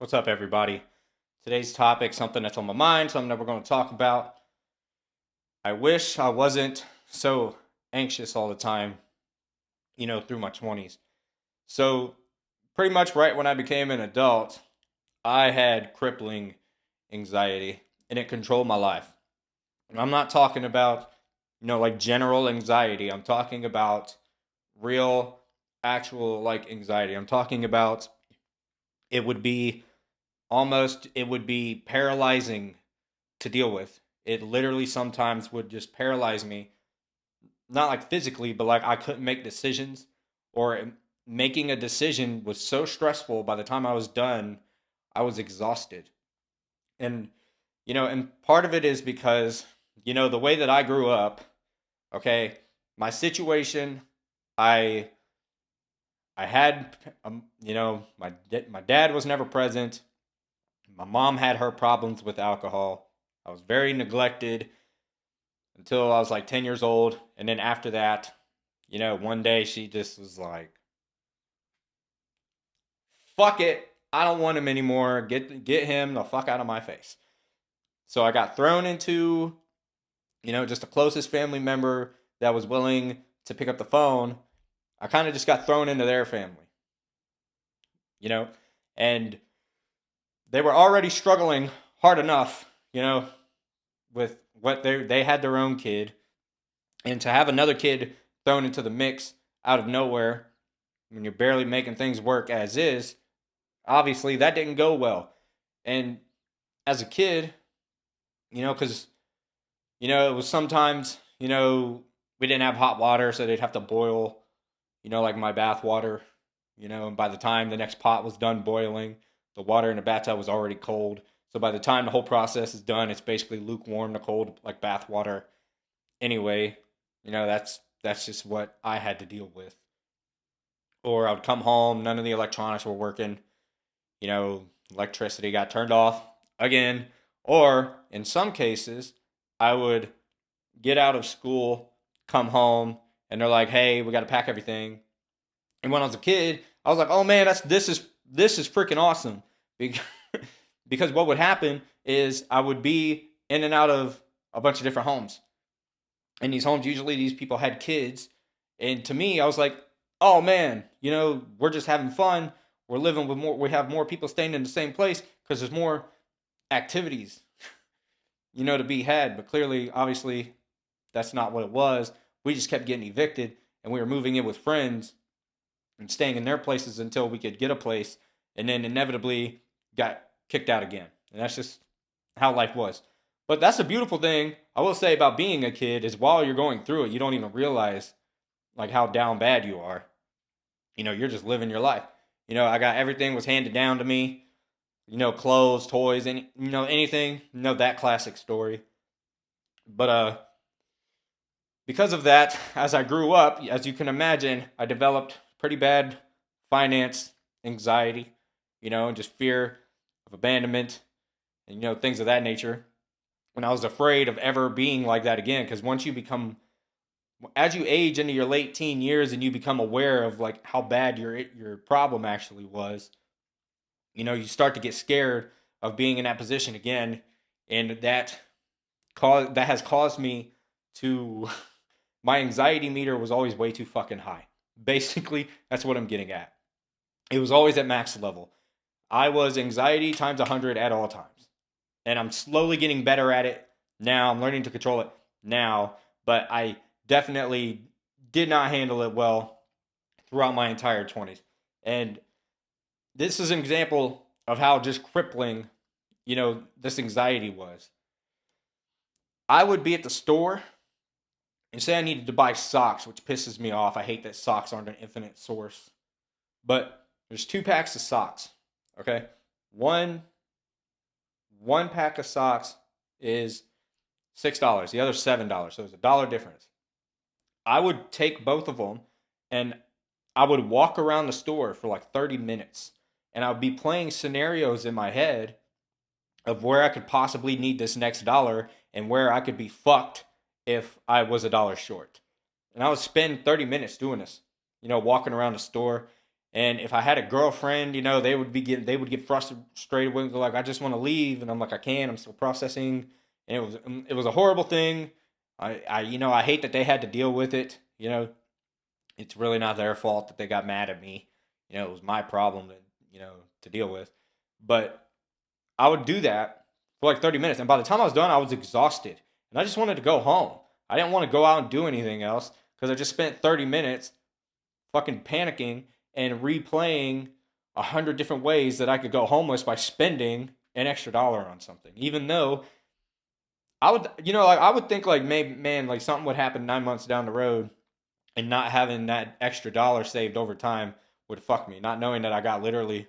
What's up, everybody? Today's topic, something that's on my mind, something that we're going to talk about. I wish I wasn't so anxious all the time, through my 20s. So, pretty much right when I became an adult, I had crippling anxiety and it controlled my life. And I'm not talking about, like general anxiety. I'm talking about real, actual, like anxiety. I'm talking about it would be it would be paralyzing to deal with. It literally sometimes would just paralyze me, not like physically, but like I couldn't make decisions, or making a decision was so stressful. By the time I was done, I was exhausted. And and part of it is because the way that I grew up, okay, my situation, I I had my dad was never present. My mom had her problems with alcohol. I was very neglected until I was like 10 years old. And then after that, one day she just was like, fuck it. I don't want him anymore. Get him the fuck out of my face. So I got thrown into, just the closest family member that was willing to pick up the phone. I kind of just got thrown into their family, you know, and they were already struggling hard enough, with what they had their own kid, and to have another kid thrown into the mix out of nowhere when you're barely making things work as is, obviously that didn't go well. And as a kid, because it was sometimes we didn't have hot water, so they'd have to boil, like my bath water, and by the time the next pot was done boiling, the water in the bathtub was already cold. So by the time the whole process is done, it's basically lukewarm to cold, like bath water. Anyway, that's just what I had to deal with. Or I would come home, none of the electronics were working, electricity got turned off again. Or in some cases, I would get out of school, come home, and they're like, "Hey, we got to pack everything." And when I was a kid, I was like, "Oh man, this is freaking awesome." Because what would happen is I would be in and out of a bunch of different homes. And these homes, usually these people had kids. And to me, I was like, "Oh man, we're just having fun. We're living with more, we have more people staying in the same place because there's more activities, to be had." But clearly, obviously, that's not what it was. We just kept getting evicted, and we were moving in with friends and staying in their places until we could get a place, and then inevitably got kicked out again. And that's just how life was. But that's a beautiful thing I will say about being a kid is while you're going through it, you don't even realize like how down bad you are. You're just living your life. I got everything was handed down to me. Clothes, toys, anything. That classic story. But because of that, as I grew up, as you can imagine, I developed pretty bad finance anxiety, and just fear of abandonment and, things of that nature. And I was afraid of ever being like that again because as you age into your late teen years and you become aware of like how bad your problem actually was, you start to get scared of being in that position again, and that has caused me to my anxiety meter was always way too fucking high. Basically, that's what I'm getting at. It was always at max level. I was anxiety times 100 at all times. And I'm slowly getting better at it now. I'm learning to control it now, but I definitely did not handle it well throughout my entire 20s. And this is an example of how just crippling, this anxiety was. I would be at the store and say I needed to buy socks, which pisses me off. I hate that socks aren't an infinite source. But there's two packs of socks. Okay? One one pack of socks is $6. The other $7. So there's $1 difference. I would take both of them and I would walk around the store for like 30 minutes and I would be playing scenarios in my head of where I could possibly need this next dollar and where I could be fucked if I was $1 short. And I would spend 30 minutes doing this, walking around the store. And if I had a girlfriend, they would get frustrated with like, I just want to leave, and I'm like, I can't. I'm still processing, and it was a horrible thing. I hate that they had to deal with it. It's really not their fault that they got mad at me. It was my problem to deal with. But I would do that for like 30 minutes, and by the time I was done, I was exhausted, and I just wanted to go home. I didn't want to go out and do anything else because I just spent 30 minutes fucking panicking and replaying 100 different ways that I could go homeless by spending an extra dollar on something. Even though I would, like I would think like maybe, man, like something would happen 9 months down the road, and not having that extra dollar saved over time would fuck me. Not knowing that I got literally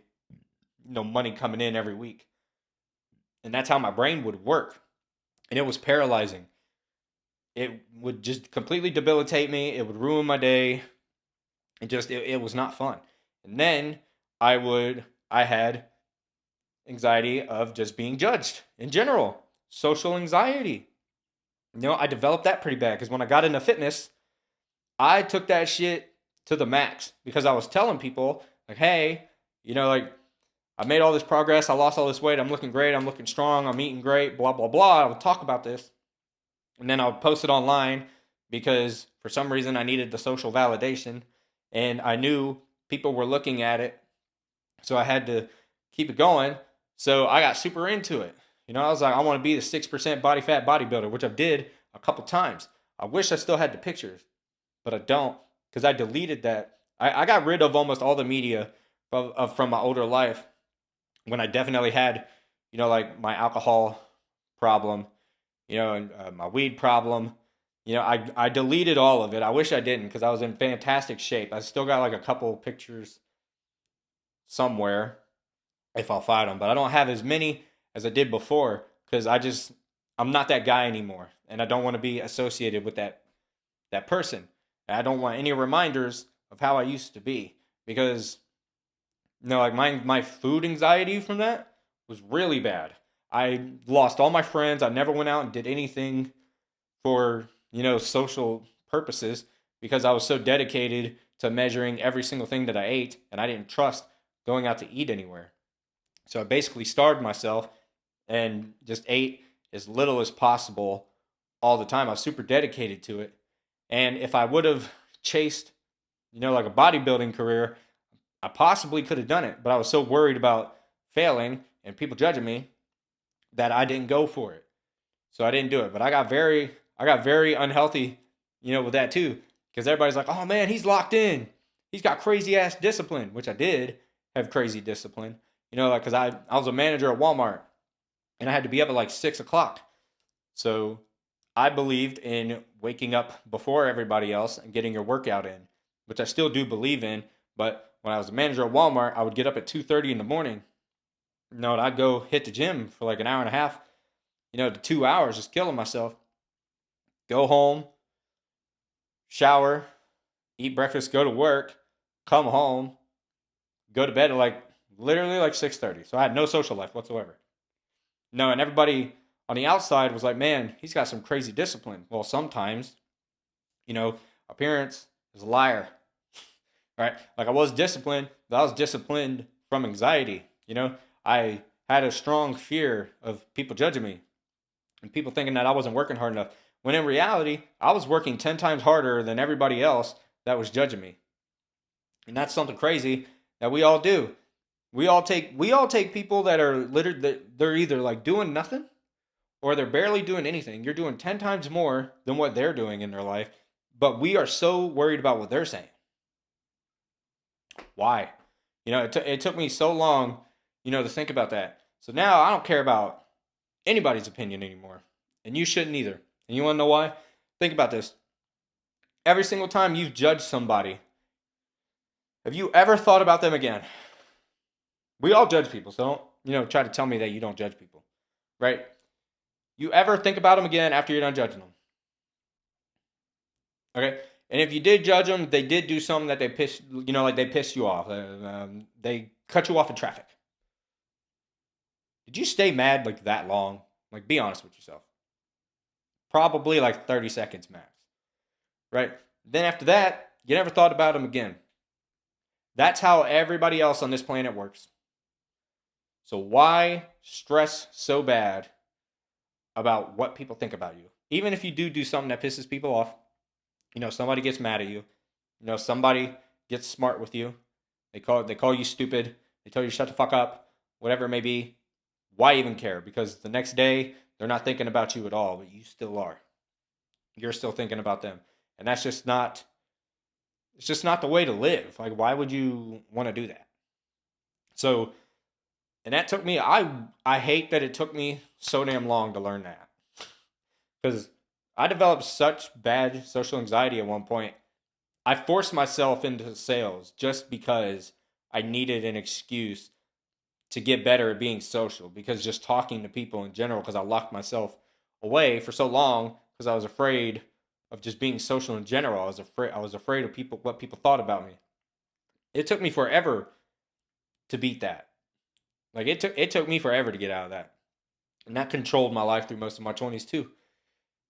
money coming in every week, and that's how my brain would work, and it was paralyzing. It would just completely debilitate me. It would ruin my day. It was not fun. And then I had anxiety of just being judged in general, social anxiety. I developed that pretty bad because when I got into fitness, I took that shit to the max because I was telling people like, hey, like I made all this progress, I lost all this weight, I'm looking great, I'm looking strong, I'm eating great, blah blah blah. I would talk about this, and then I would post it online because for some reason I needed the social validation, and I knew people were looking at it, so I had to keep it going. So I got super into it. I was like, I want to be the 6% body fat bodybuilder, which I did a couple times. I wish I still had the pictures, but I don't because I deleted that. I got rid of almost all the media from my older life when I definitely had, like my alcohol problem, and my weed problem. I deleted all of it. I wish I didn't because I was in fantastic shape. I still got like a couple pictures somewhere if I'll find them, but I don't have as many as I did before because I'm not that guy anymore, and I don't want to be associated with that person. I don't want any reminders of how I used to be because like my food anxiety from that was really bad. I lost all my friends. I never went out and did anything for, social purposes because I was so dedicated to measuring every single thing that I ate, and I didn't trust going out to eat anywhere. So I basically starved myself and just ate as little as possible all the time. I was super dedicated to it. And if I would have chased, like a bodybuilding career, I possibly could have done it, but I was so worried about failing and people judging me that I didn't go for it. So I didn't do it. But I got very unhealthy, with that too, because everybody's like, "Oh man, he's locked in. He's got crazy ass discipline," which I did have crazy discipline. Like because I was a manager at Walmart, and I had to be up at like 6 o'clock. So I believed in waking up before everybody else and getting your workout in, which I still do believe in. But when I was a manager at Walmart, I would get up at 2:30 in the morning. And I'd go hit the gym for like an hour and a half, to 2 hours, just killing myself. Go home, shower, eat breakfast, go to work, come home, go to bed at like literally like 6:30. So I had no social life whatsoever. No, and everybody on the outside was like, man, he's got some crazy discipline. Well, sometimes, appearance is a liar, right? Like I was disciplined, but I was disciplined from anxiety. I had a strong fear of people judging me and people thinking that I wasn't working hard enough. When in reality, I was working 10 times harder than everybody else that was judging me. And that's something crazy that we all do. We all take people that are literally that they're either like doing nothing or they're barely doing anything. You're doing 10 times more than what they're doing in their life, but we are so worried about what they're saying. Why? It took me so long, to think about that. So now I don't care about anybody's opinion anymore, and you shouldn't either. And you want to know why? Think about this. Every single time you've judged somebody, have you ever thought about them again? We all judge people, so don't, try to tell me that you don't judge people, right? You ever think about them again after you're done judging them? Okay? And if you did judge them, they did do something that they pissed you off. They cut you off in traffic. Did you stay mad like that long? Like, be honest with yourself. Probably like 30 seconds max, right? Then after that, you never thought about them again. That's how everybody else on this planet works. So why stress so bad about what people think about you? Even if you do something that pisses people off, somebody gets mad at you, somebody gets smart with you, they call you stupid, they tell you to shut the fuck up, whatever it may be. Why even care? Because the next day they're not thinking about you at all, but you still are. You're still thinking about them, and that's just not. It's just not the way to live. Like, why would you want to do that? So, and that took me. I hate that it took me so damn long to learn that, because I developed such bad social anxiety at one point. I forced myself into sales just because I needed an excuse to get better at being social, because just talking to people in general, because I locked myself away for so long because I was afraid of just being social in general. I was afraid of people, what people thought about me. It took me forever to beat that. Like, it took me forever to get out of that. And that controlled my life through most of my 20s too.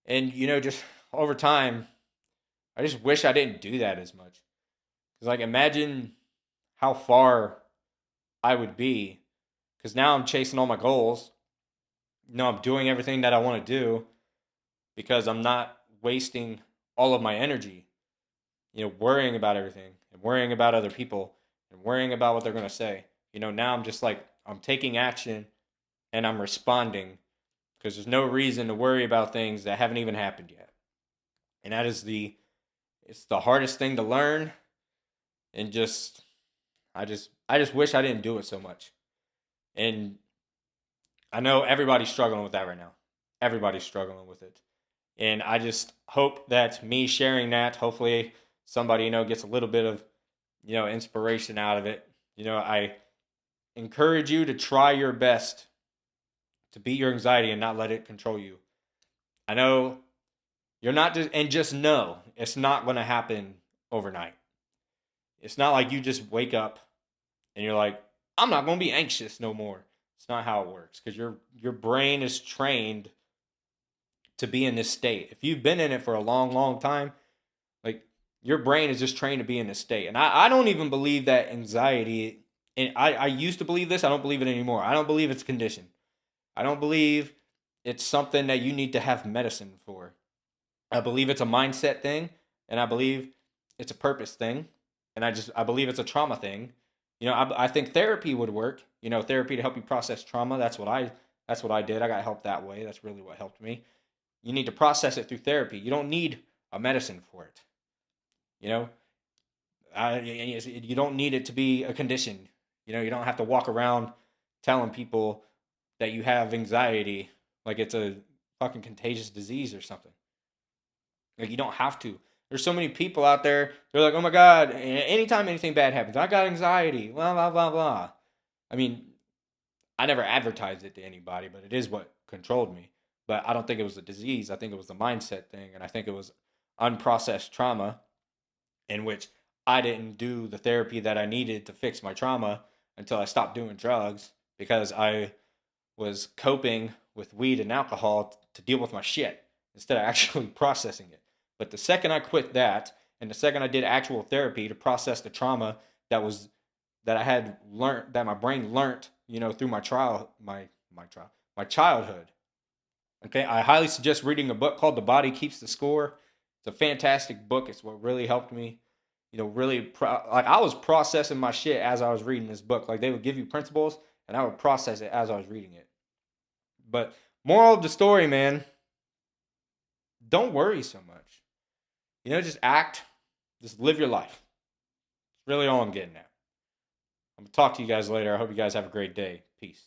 And just over time, I just wish I didn't do that as much. Cuz like, imagine how far I would be, cuz now I'm chasing all my goals. I'm doing everything that I want to do because I'm not wasting all of my energy, worrying about everything and worrying about other people and worrying about what they're going to say. Now I'm just like, I'm taking action and I'm responding, because there's no reason to worry about things that haven't even happened yet. And it's the hardest thing to learn. And I just wish I didn't do it so much. And I know everybody's struggling with that right now. Everybody's struggling with it. And I just hope that me sharing that, hopefully somebody, gets a little bit of, inspiration out of it. I encourage you to try your best to beat your anxiety and not let it control you. I know you're not just, and just know it's not going to happen overnight. It's not like you just wake up and you're like, I'm not going to be anxious no more. It's not how it works, because your brain is trained to be in this state. If you've been in it for a long, long time, like, your brain is just trained to be in this state. And I don't even believe that anxiety, and I used to believe this, I don't believe it anymore. I don't believe it's a condition. I don't believe it's something that you need to have medicine for. I believe it's a mindset thing, and I believe it's a purpose thing, and I believe it's a trauma thing. I think therapy would work. Therapy to help you process trauma. That's what I did. I got help that way. That's really what helped me. You need to process it through therapy. You don't need a medicine for it. You know, you don't need it to be a condition. You don't have to walk around telling people that you have anxiety like it's a fucking contagious disease or something. Like, you don't have to. There's so many people out there. They're like, oh my god, anytime anything bad happens, I got anxiety. Blah blah blah blah. I mean, I never advertised it to anybody, but it is what controlled me. But I don't think it was a disease. I think it was the mindset thing, and I think it was unprocessed trauma, in which I didn't do the therapy that I needed to fix my trauma until I stopped doing drugs, because I was coping with weed and alcohol to deal with my shit instead of actually processing it. But the second I quit that, and the second I did actual therapy to process the trauma that I had learned, that my brain learned, through my childhood. Okay, I highly suggest reading a book called The Body Keeps the Score. It's a fantastic book. It's what really helped me. Like, I was processing my shit as I was reading this book. Like, they would give you principles, and I would process it as I was reading it. But moral of the story, man, don't worry so much. Just act, just live your life. It's really all I'm getting at. I'm gonna talk to you guys later. I hope you guys have a great day. Peace.